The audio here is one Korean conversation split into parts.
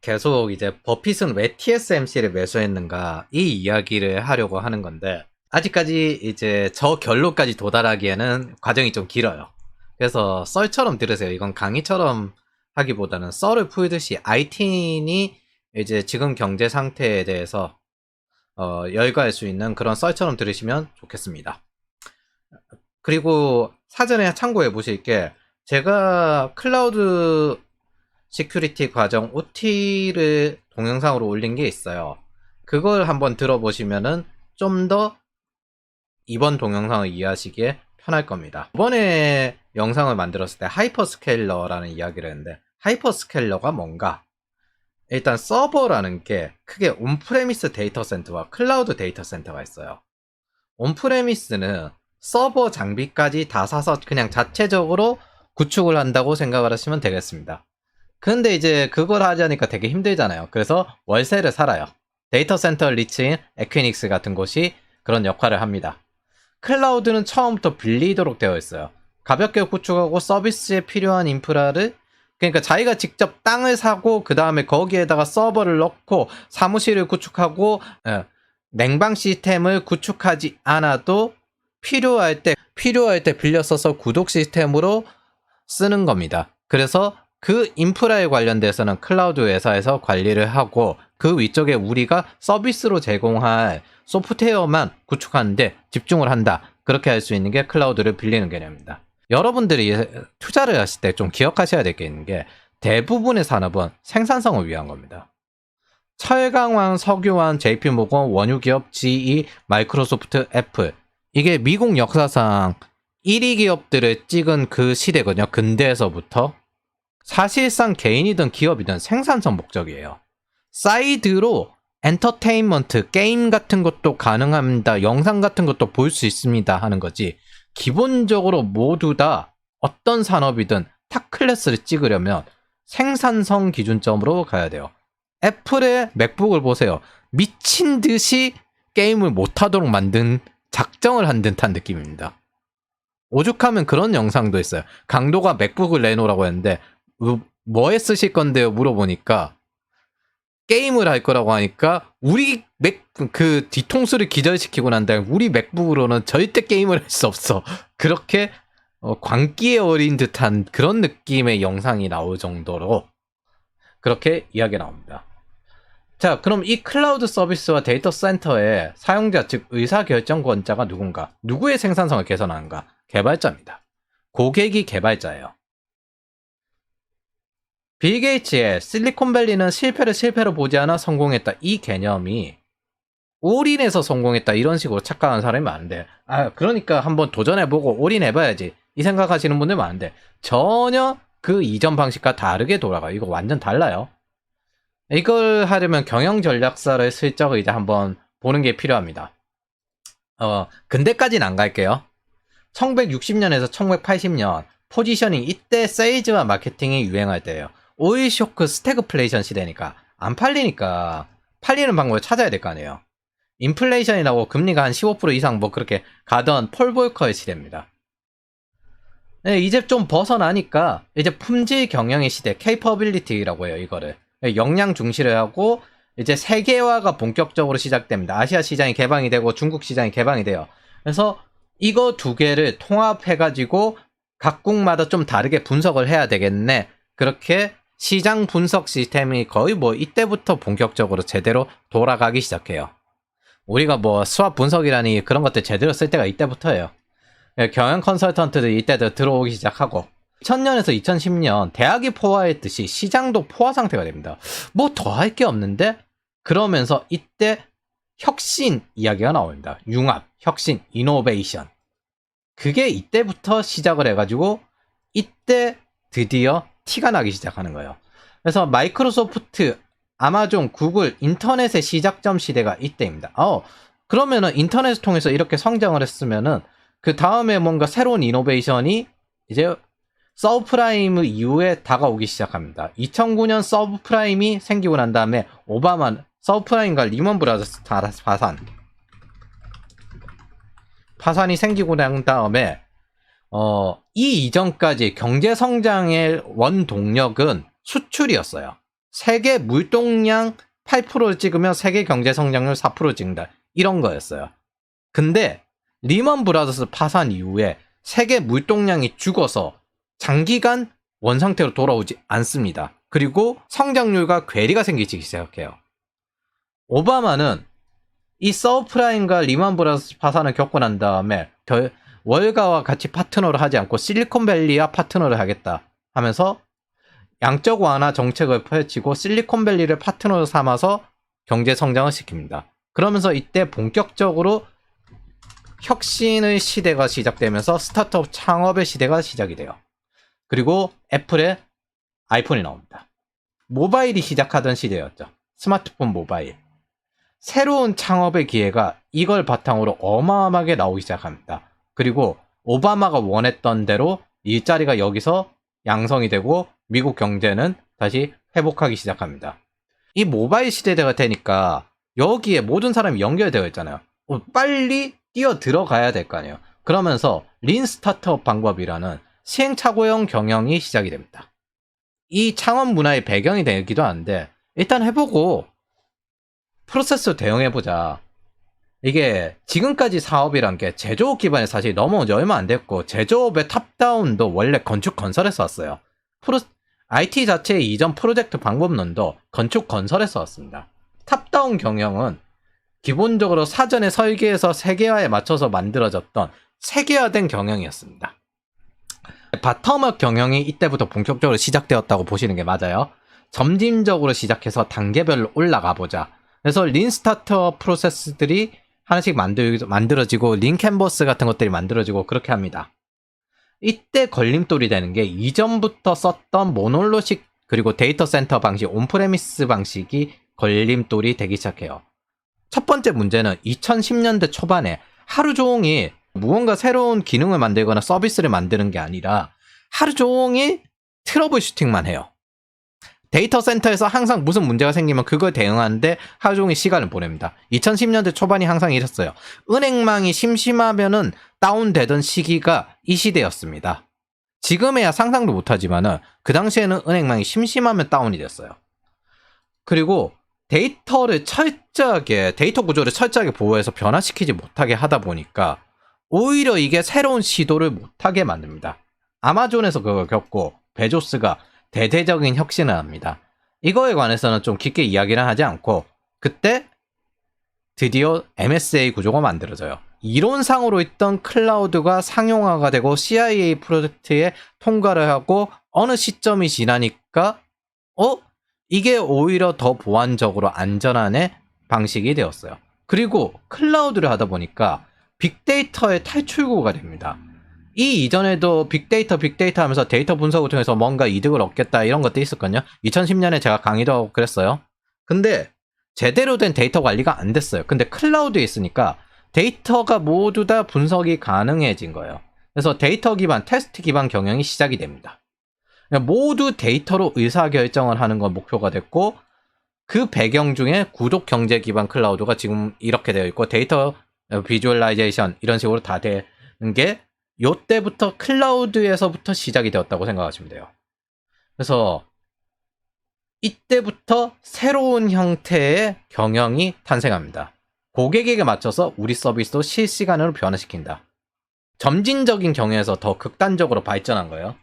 계속 이제 버핏은 왜 TSMC를 매수했는가 이 이야기를 하려고 하는 건데 아직까지 이제 저 결론까지 도달하기에는 과정이 좀 길어요. 그래서 썰처럼 들으세요. 이건 강의처럼 하기보다는 썰을 풀듯이 IT인이 이제 지금 경제 상태에 대해서 열거할 수 있는 그런 썰처럼 들으시면 좋겠습니다. 그리고 사전에 참고해 보실 게 제가 클라우드 시큐리티 과정 OT를 동영상으로 올린 게 있어요. 그걸 한번 들어보시면은 좀 더 이번 동영상을 이해하시기에 편할 겁니다. 이번에 영상을 만들었을 때 하이퍼스케일러라는 이야기를 했는데 하이퍼스케일러가 뭔가? 일단 서버라는 게 크게 온프레미스 데이터 센터와 클라우드 데이터 센터가 있어요. 온프레미스는 서버 장비까지 다 사서 그냥 자체적으로 구축을 한다고 생각을 하시면 되겠습니다. 근데 이제 그걸 하자니까 되게 힘들잖아요. 그래서 월세를 살아요. 데이터 센터 리츠인 에퀴닉스 같은 곳이 그런 역할을 합니다. 클라우드는 처음부터 빌리도록 되어 있어요. 가볍게 구축하고 서비스에 필요한 인프라를 그러니까 자기가 직접 땅을 사고 그 다음에 거기에다가 서버를 넣고 사무실을 구축하고 냉방 시스템을 구축하지 않아도 필요할 때 빌려 써서 구독 시스템으로 쓰는 겁니다. 그래서 그 인프라에 관련돼서는 클라우드 회사에서 관리를 하고 그 위쪽에 우리가 서비스로 제공할 소프트웨어만 구축하는데 집중을 한다. 그렇게 할 수 있는 게 클라우드를 빌리는 개념입니다. 여러분들이 투자를 하실 때 좀 기억하셔야 될 게 있는 게 대부분의 산업은 생산성을 위한 겁니다. 철강왕, 석유왕, JP모건, 원유기업, GE, 마이크로소프트, 애플 이게 미국 역사상 1위 기업들을 찍은 그 시대거든요. 근대에서부터. 사실상 개인이든 기업이든 생산성 목적이에요. 사이드로 엔터테인먼트, 게임 같은 것도 가능합니다. 영상 같은 것도 볼 수 있습니다. 하는 거지. 기본적으로 모두 다 어떤 산업이든 탑 클래스를 찍으려면 생산성 기준점으로 가야 돼요. 애플의 맥북을 보세요. 미친 듯이 게임을 못하도록 만든 작정을 한 듯한 느낌입니다. 오죽하면 그런 영상도 있어요. 강도가 맥북을 내놓으라고 했는데 뭐에 쓰실 건데요? 물어보니까 게임을 할 거라고 하니까 우리 그 뒤통수를 기절시키고 난 다음에 우리 맥북으로는 절대 게임을 할 수 없어. 그렇게 광기에 어린 듯한 그런 느낌의 영상이 나올 정도로 그렇게 이야기가 나옵니다. 자, 그럼 이 클라우드 서비스와 데이터 센터의 사용자, 즉 의사결정권자가 누군가? 누구의 생산성을 개선하는가? 개발자입니다. 고객이 개발자예요. 빌 게이츠의 실리콘밸리는 실패를 실패로 보지 않아 성공했다. 이 개념이 올인해서 성공했다. 이런 식으로 착각하는 사람이 많은데 그러니까 한번 도전해보고 올인해봐야지. 이 생각하시는 분들 많은데 전혀 그 이전 방식과 다르게 돌아가요. 이거 완전 달라요. 이걸 하려면 경영 전략서를 슬쩍 이제 한번 보는 게 필요합니다. 근대까지는 안 갈게요. 1960년에서 1980년 포지셔닝 이때 세일즈와 마케팅이 유행할 때예요. 오일 쇼크 스태그플레이션 시대니까 안 팔리니까 팔리는 방법을 찾아야 될 거 아니에요. 인플레이션이라고 금리가 한 15% 이상 뭐 그렇게 가던 폴 볼커의 시대입니다. 네, 이제 좀 벗어나니까 이제 품질 경영의 시대, 케이퍼빌리티라고 해요. 이거를 역량 중시를 하고 이제 세계화가 본격적으로 시작됩니다. 아시아 시장이 개방이 되고 중국 시장이 개방이 돼요. 그래서 이거 두 개를 통합해가지고 각국마다 좀 다르게 분석을 해야 되겠네. 그렇게 시장 분석 시스템이 거의 뭐 이때부터 본격적으로 제대로 돌아가기 시작해요. 우리가 뭐 수학 분석이라니 그런 것들 제대로 쓸 때가 이때부터예요. 경영 컨설턴트들이 이때도 들어오기 시작하고 2000년에서 2010년 대학이 포화했듯이 시장도 포화 상태가 됩니다. 뭐 더 할 게 없는데 그러면서 이때 혁신 이야기가 나옵니다. 융합, 혁신, 이노베이션. 그게 이때부터 시작을 해가지고 이때 드디어 티가 나기 시작하는 거예요. 그래서 마이크로소프트, 아마존, 구글, 인터넷의 시작점 시대가 이때입니다. 그러면은 인터넷을 통해서 이렇게 성장을 했으면은 그 다음에 뭔가 새로운 이노베이션이 이제 서브프라임 이후에 다가오기 시작합니다. 2009년 서브프라임이 생기고 난 다음에 오바마 서브프라임과 리먼 브라더스 파산이 생기고 난 다음에 이 이전까지 경제 성장의 원동력은 수출이었어요. 세계 물동량 8%를 찍으면 세계 경제 성장률 4% 찍는다. 이런 거였어요. 근데 리먼 브라더스 파산 이후에 세계 물동량이 죽어서 장기간 원상태로 돌아오지 않습니다. 그리고 성장률과 괴리가 생기기 시작해요. 오바마는 이 서브프라임과 리먼 브라더스 파산을 겪고 난 다음에 월가와 같이 파트너를 하지 않고 실리콘밸리와 파트너를 하겠다 하면서 양적 완화 정책을 펼치고 실리콘밸리를 파트너로 삼아서 경제 성장을 시킵니다. 그러면서 이때 본격적으로 혁신의 시대가 시작되면서 스타트업 창업의 시대가 시작이 돼요. 그리고 애플의 아이폰이 나옵니다. 모바일이 시작하던 시대였죠. 스마트폰 모바일. 새로운 창업의 기회가 이걸 바탕으로 어마어마하게 나오기 시작합니다. 그리고 오바마가 원했던 대로 일자리가 여기서 양성이 되고 미국 경제는 다시 회복하기 시작합니다. 이 모바일 시대가 되니까 여기에 모든 사람이 연결되어 있잖아요. 빨리 뛰어 들어가야 될 거 아니에요. 그러면서 린 스타트업 방법이라는 시행착오형 경영이 시작이 됩니다. 이 창업 문화의 배경이 되기도 하는데 일단 해보고 프로세스로 대응해보자. 이게 지금까지 사업이란 게 제조업 기반에 사실 넘어온 지 얼마 안 됐고 제조업의 탑다운도 원래 건축 건설에서 왔어요. IT 자체의 이전 프로젝트 방법론도 건축 건설에서 왔습니다. 탑다운 경영은 기본적으로 사전에 설계해서 세계화에 맞춰서 만들어졌던 세계화된 경영이었습니다. 바텀업 경영이 이때부터 본격적으로 시작되었다고 보시는 게 맞아요. 점진적으로 시작해서 단계별로 올라가 보자. 그래서 린 스타트업 프로세스들이 하나씩 만들어지고 린 캔버스 같은 것들이 만들어지고 그렇게 합니다. 이때 걸림돌이 되는 게 이전부터 썼던 모놀로식 그리고 데이터 센터 방식, 온프레미스 방식이 걸림돌이 되기 시작해요. 첫 번째 문제는 2010년대 초반에 하루 종일 무언가 새로운 기능을 만들거나 서비스를 만드는 게 아니라 하루 종일 트러블 슈팅만 해요. 데이터 센터에서 항상 무슨 문제가 생기면 그걸 대응하는데 하루 종일 시간을 보냅니다. 2010년대 초반이 항상 이랬어요. 은행망이 심심하면은 다운되던 시기가 이 시대였습니다. 지금에야 상상도 못하지만은 그 당시에는 은행망이 심심하면 다운이 됐어요. 그리고 데이터 구조를 철저하게 보호해서 변화시키지 못하게 하다 보니까 오히려 이게 새로운 시도를 못하게 만듭니다. 아마존에서 그걸 겪고 베조스가 대대적인 혁신을 합니다. 이거에 관해서는 좀 깊게 이야기를 하지 않고 그때 드디어 MSA 구조가 만들어져요. 이론상으로 있던 클라우드가 상용화가 되고 CIA 프로젝트에 통과를 하고 어느 시점이 지나니까 이게 오히려 더 보안적으로 안전한 방식이 되었어요. 그리고 클라우드를 하다 보니까 빅데이터의 탈출구가 됩니다. 이 이전에도 빅데이터 하면서 데이터 분석을 통해서 뭔가 이득을 얻겠다 이런 것도 있었거든요. 2010년에 제가 강의도 하고 그랬어요. 근데 제대로 된 데이터 관리가 안 됐어요. 근데 클라우드에 있으니까 데이터가 모두 다 분석이 가능해진 거예요. 그래서 데이터 기반, 테스트 기반 경영이 시작이 됩니다. 모두 데이터로 의사결정을 하는 건 목표가 됐고 그 배경 중에 구독 경제 기반 클라우드가 지금 이렇게 되어 있고 데이터 비주얼라이제이션 이런 식으로 다 되는 게 요때부터 클라우드에서부터 시작이 되었다고 생각하시면 돼요. 그래서 이때부터 새로운 형태의 경영이 탄생합니다. 고객에게 맞춰서 우리 서비스도 실시간으로 변화시킨다. 점진적인 경영에서 더 극단적으로 발전한 거예요.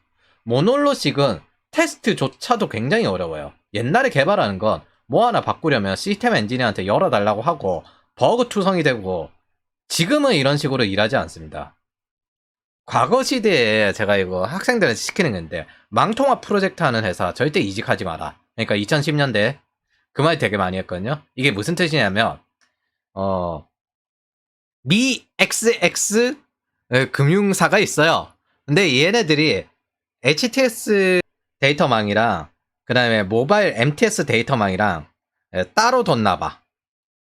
모놀로식은 테스트조차도 굉장히 어려워요. 옛날에 개발하는 건 뭐 하나 바꾸려면 시스템 엔지니어한테 열어달라고 하고 버그 투성이 되고 지금은 이런 식으로 일하지 않습니다. 과거 시대에 제가 이거 학생들한테 시키는 건데 망통합 프로젝트 하는 회사 절대 이직하지 마라. 그러니까 2010년대 그 말 되게 많이 했거든요. 이게 무슨 뜻이냐면 미 XX 금융사가 있어요. 근데 얘네들이 HTS 데이터망이랑 그 다음에 모바일 MTS 데이터망이랑 따로 뒀나봐.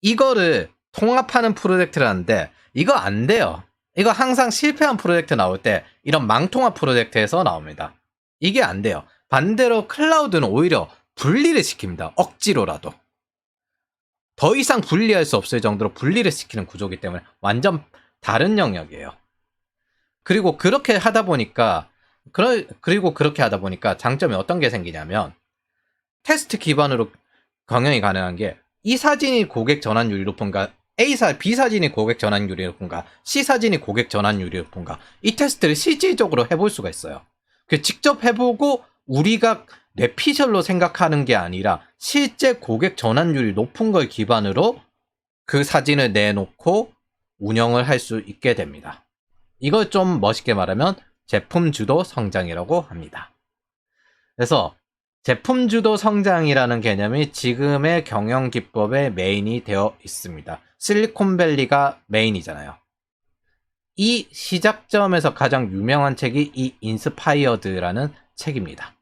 이거를 통합하는 프로젝트를 하는데 이거 안 돼요. 이거 항상 실패한 프로젝트 나올 때 이런 망통합 프로젝트에서 나옵니다. 이게 안 돼요. 반대로 클라우드는 오히려 분리를 시킵니다. 억지로라도. 더 이상 분리할 수 없을 정도로 분리를 시키는 구조이기 때문에 완전 다른 영역이에요. 그리고 그렇게 하다 보니까 장점이 어떤 게 생기냐면 테스트 기반으로 경영이 가능한 게 이 사진이 고객 전환율이 높은가, B 사진이 고객 전환율이 높은가, C 사진이 고객 전환율이 높은가, 이 테스트를 실질적으로 해볼 수가 있어요. 직접 해보고 우리가 뇌피셜로 생각하는 게 아니라 실제 고객 전환율이 높은 걸 기반으로 그 사진을 내놓고 운영을 할 수 있게 됩니다. 이걸 좀 멋있게 말하면 제품 주도 성장이라고 합니다. 그래서 제품 주도 성장이라는 개념이 지금의 경영 기법의 메인이 되어 있습니다. 실리콘밸리가 메인이잖아요. 이 시작점에서 가장 유명한 책이 이 인스파이어드라는 책입니다.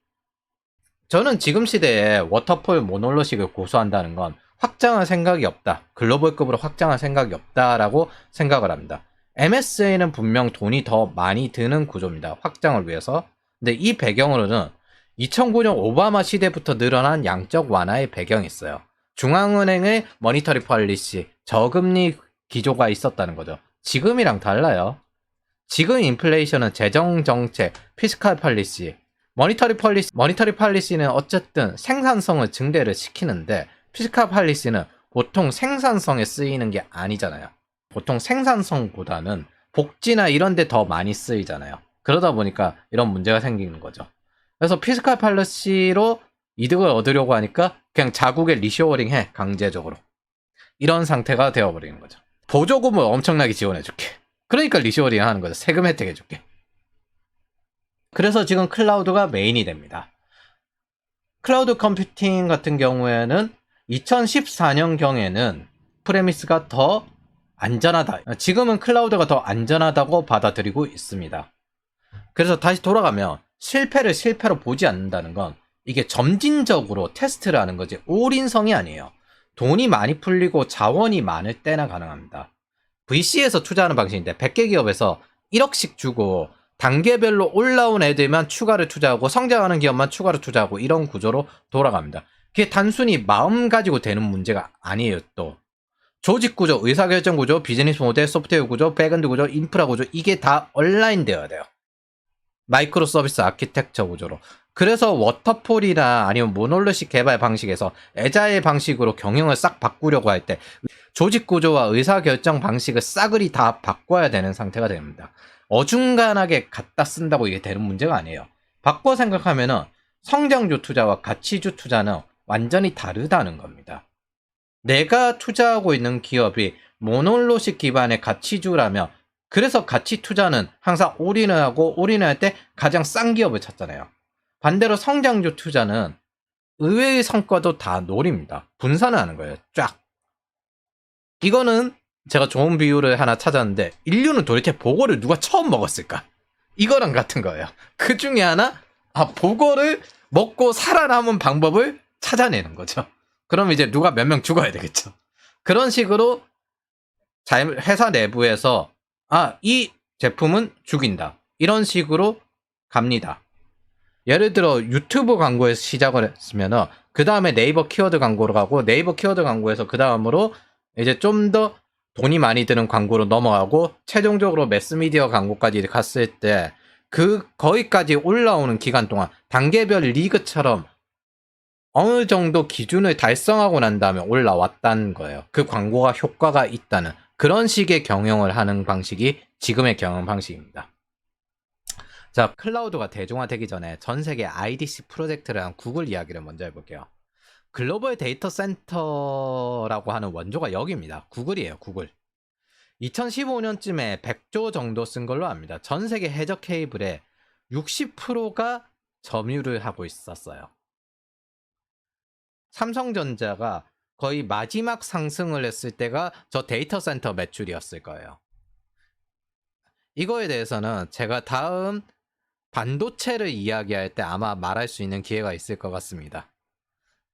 저는 지금 시대에 워터폴 모놀로식을 고수한다는 건 확장할 생각이 없다, 글로벌급으로 확장할 생각이 없다라고 생각을 합니다. MSA는 분명 돈이 더 많이 드는 구조입니다, 확장을 위해서. 근데 이 배경으로는 2009년 오바마 시대부터 늘어난 양적 완화의 배경이 있어요. 중앙은행의 머니터리 폴리시, 저금리 기조가 있었다는 거죠. 지금이랑 달라요. 지금 인플레이션은 재정정책, 피스칼 폴리시, 머니터리 폴리시는 어쨌든 생산성을 증대를 시키는데, 피스칼 폴리시는 보통 생산성에 쓰이는 게 아니잖아요. 보통 생산성보다는 복지나 이런 데 더 많이 쓰이잖아요. 그러다 보니까 이런 문제가 생기는 거죠. 그래서 피스칼 폴리시로 이득을 얻으려고 하니까 그냥 자국에 리쇼어링 해, 강제적으로. 이런 상태가 되어버리는 거죠. 보조금을 엄청나게 지원해줄게. 그러니까 리쇼어링 하는 거죠. 세금 혜택 해줄게. 그래서 지금 클라우드가 메인이 됩니다. 클라우드 컴퓨팅 같은 경우에는 2014년경에는 프레미스가 더 안전하다. 지금은 클라우드가 더 안전하다고 받아들이고 있습니다. 그래서 다시 돌아가면 실패를 실패로 보지 않는다는 건 이게 점진적으로 테스트를 하는 거지 올인성이 아니에요. 돈이 많이 풀리고 자원이 많을 때나 가능합니다. VC에서 투자하는 방식인데 100개 기업에서 1억씩 주고 단계별로 올라온 애들만 추가를 투자하고 성장하는 기업만 추가로 투자하고 이런 구조로 돌아갑니다. 그게 단순히 마음 가지고 되는 문제가 아니에요. 또 조직 구조, 의사결정 구조, 비즈니스 모델, 소프트웨어 구조, 백엔드 구조, 인프라 구조, 이게 다 온라인 되어야 돼요. 마이크로 서비스 아키텍처 구조로. 그래서 워터폴이나 아니면 모놀로식 개발 방식에서 애자일 방식으로 경영을 싹 바꾸려고 할 때 조직 구조와 의사결정 방식을 싸그리 다 바꿔야 되는 상태가 됩니다. 어중간하게 갖다 쓴다고 이게 되는 문제가 아니에요. 바꿔 생각하면은 성장주 투자와 가치주 투자는 완전히 다르다는 겁니다. 내가 투자하고 있는 기업이 모놀로식 기반의 가치주라면, 그래서 가치 투자는 항상 올인을 하고 올인을 할 때 가장 싼 기업을 찾잖아요. 반대로 성장주 투자는 의외의 성과도 다 노립니다. 분산을 하는 거예요. 쫙. 이거는 제가 좋은 비유를 하나 찾았는데, 인류는 도대체 보거를 누가 처음 먹었을까? 이거랑 같은 거예요. 그 중에 하나, 보거를 먹고 살아남은 방법을 찾아내는 거죠. 그럼 이제 누가 몇 명 죽어야 되겠죠. 그런 식으로 회사 내부에서 이 제품은 죽인다, 이런 식으로 갑니다. 예를 들어 유튜브 광고에서 시작을 했으면 그 다음에 네이버 키워드 광고로 가고, 네이버 키워드 광고에서 그 다음으로 이제 좀 더 돈이 많이 드는 광고로 넘어가고, 최종적으로 매스미디어 광고까지 갔을 때 거기까지 올라오는 기간 동안 단계별 리그처럼 어느 정도 기준을 달성하고 난 다음에 올라왔다는 거예요. 그 광고가 효과가 있다는 그런 식의 경영을 하는 방식이 지금의 경영 방식입니다. 자, 클라우드가 대중화되기 전에 전 세계 IDC 프로젝트를 한 구글 이야기를 먼저 해볼게요. 글로벌 데이터 센터라고 하는 원조가 여기입니다. 구글이에요, 구글. 2015년쯤에 100조 정도 쓴 걸로 압니다. 전 세계 해저 케이블의 60%가 점유를 하고 있었어요. 삼성전자가 거의 마지막 상승을 했을 때가 저 데이터 센터 매출이었을 거예요. 이거에 대해서는 제가 다음 반도체를 이야기할 때 아마 말할 수 있는 기회가 있을 것 같습니다.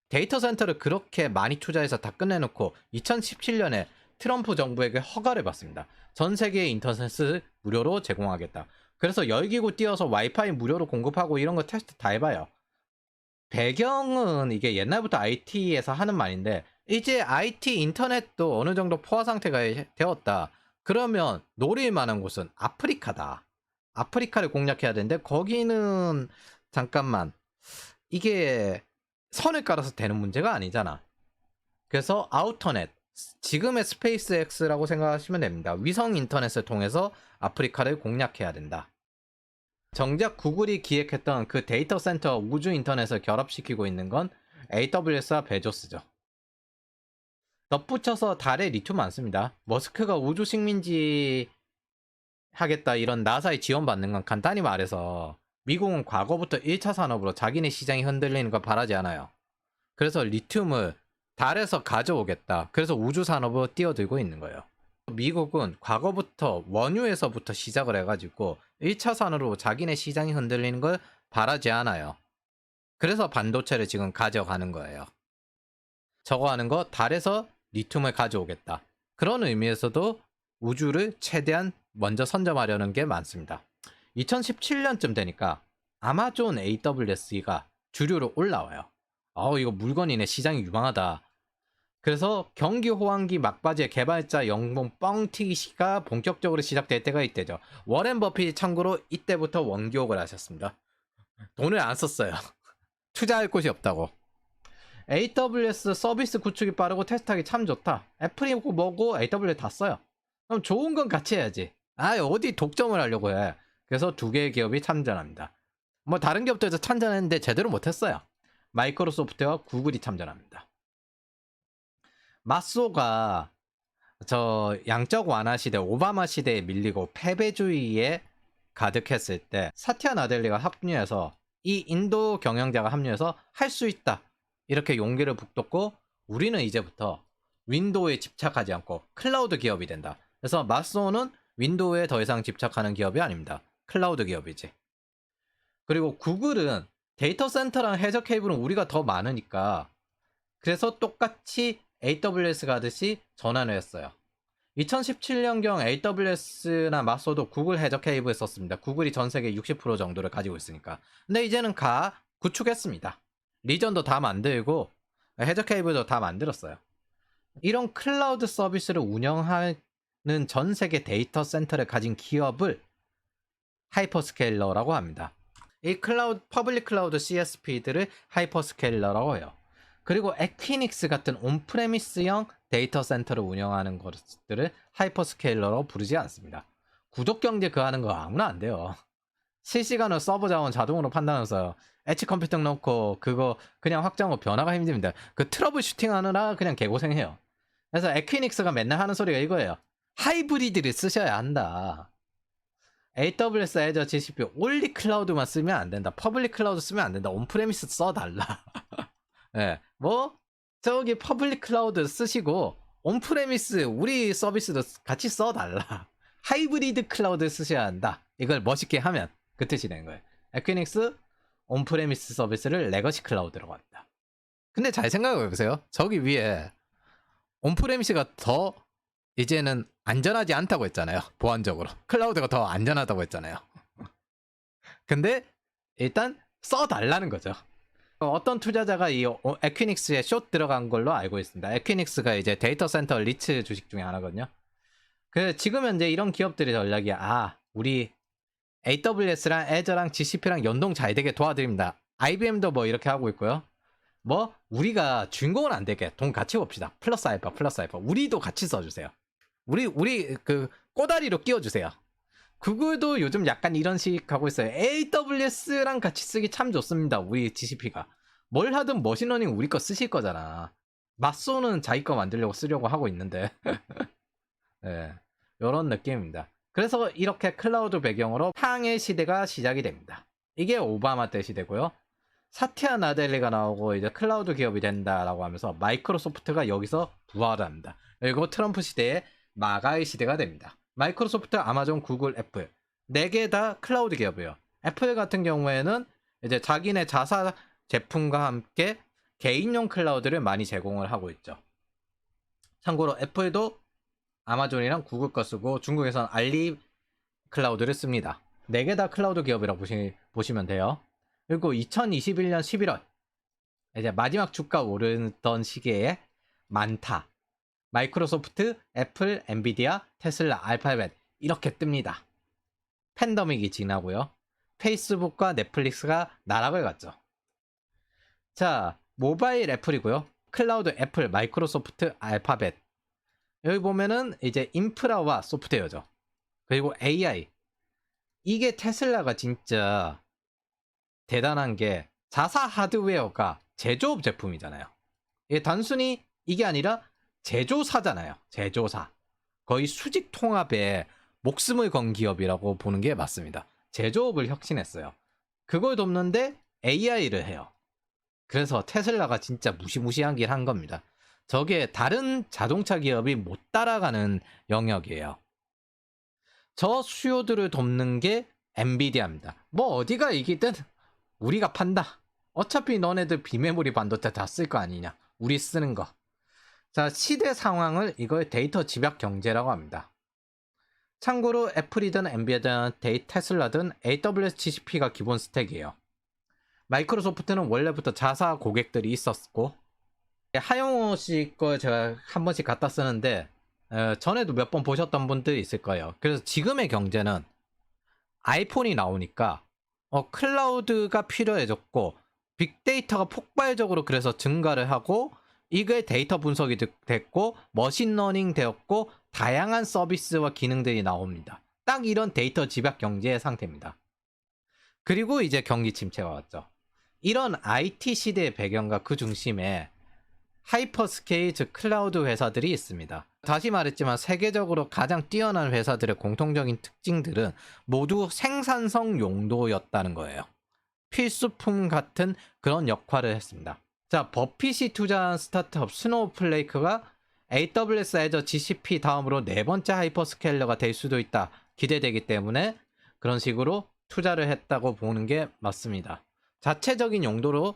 데이터 센터를 그렇게 많이 투자해서 다 끝내놓고 2017년에 트럼프 정부에게 허가를 받습니다. 전 세계의 인터넷을 무료로 제공하겠다. 그래서 열기구 띄워서 와이파이 무료로 공급하고 이런 거 테스트 다 해봐요. 배경은 이게 옛날부터 IT에서 하는 말인데, 이제 IT 인터넷도 어느 정도 포화 상태가 되었다. 그러면 노릴 만한 곳은 아프리카다. 아프리카를 공략해야 되는데, 거기는 잠깐만, 이게 선을 깔아서 되는 문제가 아니잖아. 그래서 아우터넷, 지금의 스페이스X라고 생각하시면 됩니다. 위성 인터넷을 통해서 아프리카를 공략해야 된다. 정작 구글이 기획했던 그 데이터 센터와 우주 인터넷을 결합시키고 있는 건 AWS와 베조스죠. 덧붙여서 달에 리튬 많습니다. 머스크가 우주 식민지 하겠다 이런 나사의 지원받는 건 간단히 말해서 미국은 과거부터 1차 산업으로 자기네 시장이 흔들리는 걸 바라지 않아요. 그래서 리튬을 달에서 가져오겠다. 그래서 우주 산업으로 뛰어들고 있는 거예요. 미국은 과거부터 원유에서부터 시작을 해가지고 1차 산업으로 자기네 시장이 흔들리는 걸 바라지 않아요. 그래서 반도체를 지금 가져가는 거예요. 저거 하는 거 달에서 리튬을 가져오겠다. 그런 의미에서도 우주를 최대한 먼저 선점하려는 게 많습니다. 2017년쯤 되니까 아마존 AWS가 주류로 올라와요. 이거 물건이네. 시장이 유망하다. 그래서 경기 호황기 막바지에 개발자 연봉 뻥튀기가 본격적으로 시작될 때가 이때죠. 워렌 버핏이 참고로 이때부터 원기옥을 하셨습니다. 돈을 안 썼어요. 투자할 곳이 없다고. AWS 서비스 구축이 빠르고 테스트하기 참 좋다. 애플이 뭐고 AWS 다 써요. 그럼 좋은 건 같이 해야지. 어디 독점을 하려고 해. 그래서 두 개의 기업이 참전합니다. 뭐 다른 기업들도 참전했는데 제대로 못했어요. 마이크로소프트와 구글이 참전합니다. 마소가 저 양적 완화 시대, 오바마 시대에 밀리고 패배주의에 가득했을 때 사티아 나델리가 합류해서 이 인도 경영자가 합류해서 할 수 있다. 이렇게 용기를 북돋고 우리는 이제부터 윈도우에 집착하지 않고 클라우드 기업이 된다. 그래서 마소는 윈도우에 더 이상 집착하는 기업이 아닙니다. 클라우드 기업이지. 그리고 구글은 데이터 센터랑 해저 케이블은 우리가 더 많으니까 그래서 똑같이 AWS가 하듯이 전환을 했어요. 2017년경 AWS나 마소도 구글 해저 케이블 썼습니다. 구글이 전 세계 60% 정도를 가지고 있으니까. 근데 이제는 구축했습니다. 리전도 다 만들고 해저 케이블도 다 만들었어요. 이런 클라우드 서비스를 운영하는 전 세계 데이터 센터를 가진 기업을 하이퍼스케일러라고 합니다. 이 퍼블릭 클라우드 CSP들을 하이퍼스케일러라고 해요. 그리고 에퀴닉스 같은 온프레미스형 데이터 센터를 운영하는 것들을 하이퍼스케일러라고 부르지 않습니다. 구독 경제 하는 거 아무나 안 돼요. 실시간으로 서버 자원 자동으로 판단해서 엣지 컴퓨팅 넣고 그거 그냥 확장하고 변화가 힘듭니다. 그 트러블 슈팅 하느라 그냥 개고생해요. 그래서 에퀴닉스가 맨날 하는 소리가 이거예요. 하이브리드를 쓰셔야 한다. AWS, Azure, GCP 올리 클라우드만 쓰면 안 된다. 퍼블릭 클라우드 쓰면 안 된다. 온프레미스 써달라. 네, 저기 퍼블릭 클라우드 쓰시고 온프레미스 우리 서비스도 같이 써달라. 하이브리드 클라우드 쓰셔야 한다. 이걸 멋있게 하면 그 뜻이 되는 거예요. 에퀴닉스 온프레미스 서비스를 레거시 클라우드라고 합니다. 근데 잘 생각해 보세요. 저기 위에 온프레미스가 더 이제는 안전하지 않다고 했잖아요. 보안적으로. 클라우드가 더 안전하다고 했잖아요. 근데 일단 써달라는 거죠. 어떤 투자자가 이 에퀴닉스에 숏 들어간 걸로 알고 있습니다. 에퀴닉스가 이제 데이터 센터 리츠 주식 중에 하나거든요. 지금 현재 이런 기업들의 전략이 우리 AWS랑 Azure랑 GCP랑 연동 잘 되게 도와드립니다. IBM도 뭐 이렇게 하고 있고요. 우리가 주인공은 안 되게 돈 같이 봅시다. 플러스 알파. 우리도 같이 써주세요. 우리 그 꼬다리로 끼워주세요. 구글도 요즘 약간 이런 식 하고 있어요. AWS랑 같이 쓰기 참 좋습니다. 우리 GCP가. 뭘 하든 머신러닝 우리 거 쓰실 거잖아. 마소는 자기 거 만들려고 쓰려고 하고 있는데. 네, 이런 느낌입니다. 그래서 이렇게 클라우드 배경으로 팡의 시대가 시작이 됩니다. 이게 오바마 때 시대고요. 사티아 나델리가 나오고 이제 클라우드 기업이 된다라고 하면서 마이크로소프트가 여기서 부활을 합니다. 그리고 트럼프 시대에 마가의 시대가 됩니다. 마이크로소프트, 아마존, 구글, 애플 4개 다 클라우드 기업이에요. 애플 같은 경우에는 이제 자기네 자사 제품과 함께 개인용 클라우드를 많이 제공을 하고 있죠. 참고로 애플도 아마존이랑 구글 거 쓰고 중국에서는 알리 클라우드를 씁니다. 4개 다 클라우드 기업이라고 보시면 돼요. 그리고 2021년 11월 이제 마지막 주가 오르던 시기에 많다. 마이크로소프트, 애플, 엔비디아, 테슬라, 알파벳 이렇게 뜹니다. 팬데믹이 지나고요. 페이스북과 넷플릭스가 나락을 갔죠. 자, 모바일 애플이고요. 클라우드 애플, 마이크로소프트, 알파벳. 여기 보면은 이제 인프라와 소프트웨어죠. 그리고 AI. 이게 테슬라가 진짜 대단한 게 자사 하드웨어가 제조업 제품이잖아요. 이게 단순히 이게 아니라 제조사잖아요. 제조사. 거의 수직 통합에 목숨을 건 기업이라고 보는 게 맞습니다. 제조업을 혁신했어요. 그걸 돕는데 AI를 해요. 그래서 테슬라가 진짜 무시무시한 길 한 겁니다. 저게 다른 자동차 기업이 못 따라가는 영역이에요. 저 수요들을 돕는 게 엔비디아입니다. 뭐 어디가 이기든 우리가 판다. 어차피 너네들 비메모리 반도체 다 쓸 거 아니냐. 우리 쓰는 거. 자, 시대 상황을 이걸 데이터 집약 경제라고 합니다. 참고로 애플이든 엔비디아든 테슬라든 AWS GCP가 기본 스택이에요. 마이크로소프트는 원래부터 자사 고객들이 있었고, 하용호 씨 거 제가 한 번씩 갖다 쓰는데 전에도 몇 번 보셨던 분들이 있을 거예요. 그래서 지금의 경제는 아이폰이 나오니까 클라우드가 필요해졌고 빅데이터가 폭발적으로 그래서 증가를 하고 이게 데이터 분석이 됐고 머신러닝 되었고 다양한 서비스와 기능들이 나옵니다. 딱 이런 데이터 집약 경제의 상태입니다. 그리고 이제 경기 침체가 왔죠. 이런 IT 시대의 배경과 그 중심에 하이퍼스케일 즉 클라우드 회사들이 있습니다. 다시 말했지만 세계적으로 가장 뛰어난 회사들의 공통적인 특징들은 모두 생산성 용도였다는 거예요. 필수품 같은 그런 역할을 했습니다. 자, 버핏이 투자한 스타트업 스노우플레이크가 AWS Azure GCP 다음으로 네 번째 하이퍼스케일러가 될 수도 있다 기대되기 때문에 그런 식으로 투자를 했다고 보는 게 맞습니다. 자체적인 용도로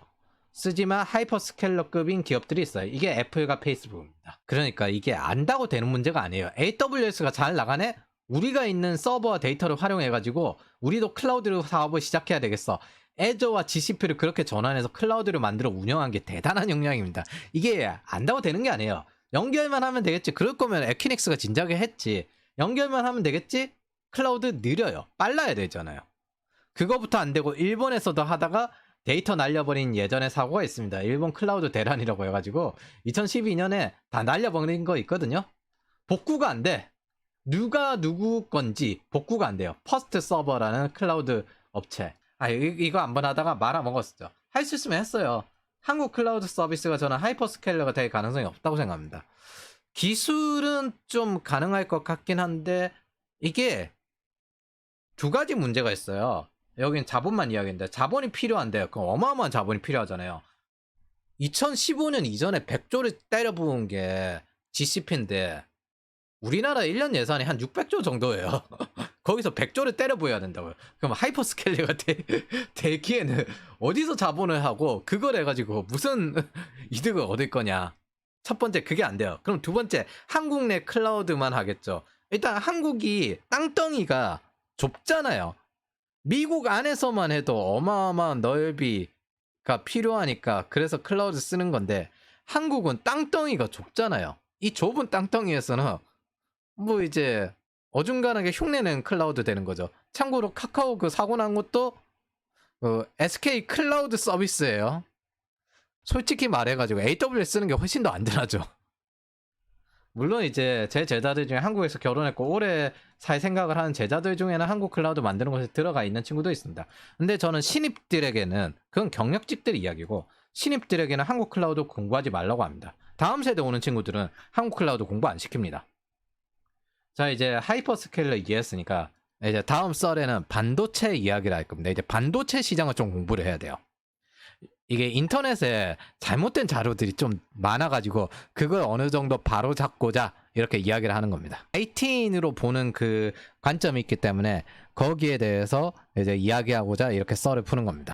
쓰지만 하이퍼스케일러급인 기업들이 있어요. 이게 애플과 페이스북입니다. 그러니까 이게 안다고 되는 문제가 아니에요. AWS가 잘 나가네? 우리가 있는 서버와 데이터를 활용해가지고 우리도 클라우드 사업을 시작해야 되겠어. 애저와 GCP를 그렇게 전환해서 클라우드를 만들어 운영한 게 대단한 역량입니다. 이게 안다고 되는 게 아니에요. 연결만 하면 되겠지. 그럴 거면 에퀴닉스가 진작에 했지. 연결만 하면 되겠지? 클라우드 느려요. 빨라야 되잖아요. 그거부터 안 되고 일본에서도 하다가 데이터 날려버린 예전에 사고가 있습니다. 일본 클라우드 대란이라고 해가지고 2012년에 다 날려버린 거 있거든요. 복구가 안 돼. 누가 누구 건지 복구가 안 돼요. 퍼스트 서버라는 클라우드 업체. 이거 한번 하다가 말아먹었었죠. 할 수 있으면 했어요. 한국 클라우드 서비스가 저는 하이퍼스케일러가 될 가능성이 없다고 생각합니다. 기술은 좀 가능할 것 같긴 한데 이게 두 가지 문제가 있어요. 여긴 자본만 이야기인데 자본이 필요한데 그럼 어마어마한 자본이 필요하잖아요. 2015년 이전에 100조를 때려 부은 게 GCP인데 우리나라 1년 예산이 한 600조 정도예요. 거기서 100조를 때려 부어야 된다고요. 그럼 하이퍼스케일러가 되기에는 어디서 자본을 하고 그걸 해가지고 무슨 이득을 얻을 거냐. 첫 번째 그게 안 돼요. 그럼 두 번째 한국 내 클라우드만 하겠죠. 일단 한국이 땅덩이가 좁잖아요. 미국 안에서만 해도 어마어마한 넓이가 필요하니까 그래서 클라우드 쓰는 건데 한국은 땅덩이가 좁잖아요. 이 좁은 땅덩이에서는 뭐 이제 어중간하게 흉내낸 클라우드 되는 거죠. 참고로 카카오 그 사고 난 것도 SK 클라우드 서비스예요. 솔직히 말해가지고 AWS 쓰는 게 훨씬 더 안전하죠. 물론 이제 제 제자들 중에 한국에서 결혼했고 오래 살 생각을 하는 제자들 중에는 한국 클라우드 만드는 곳에 들어가 있는 친구도 있습니다. 근데 저는 신입들에게는 그건 경력직들 이야기고 신입들에게는 한국 클라우드 공부하지 말라고 합니다. 다음 세대 오는 친구들은 한국 클라우드 공부 안 시킵니다. 자, 이제 하이퍼스케일러 이해했으니까 이제 다음 썰에는 반도체 이야기를 할 겁니다. 이제 반도체 시장을 좀 공부를 해야 돼요. 이게 인터넷에 잘못된 자료들이 좀 많아가지고 그걸 어느 정도 바로 잡고자 이렇게 이야기를 하는 겁니다. IT인으로 보는 그 관점이 있기 때문에 거기에 대해서 이제 이야기하고자 이렇게 썰을 푸는 겁니다.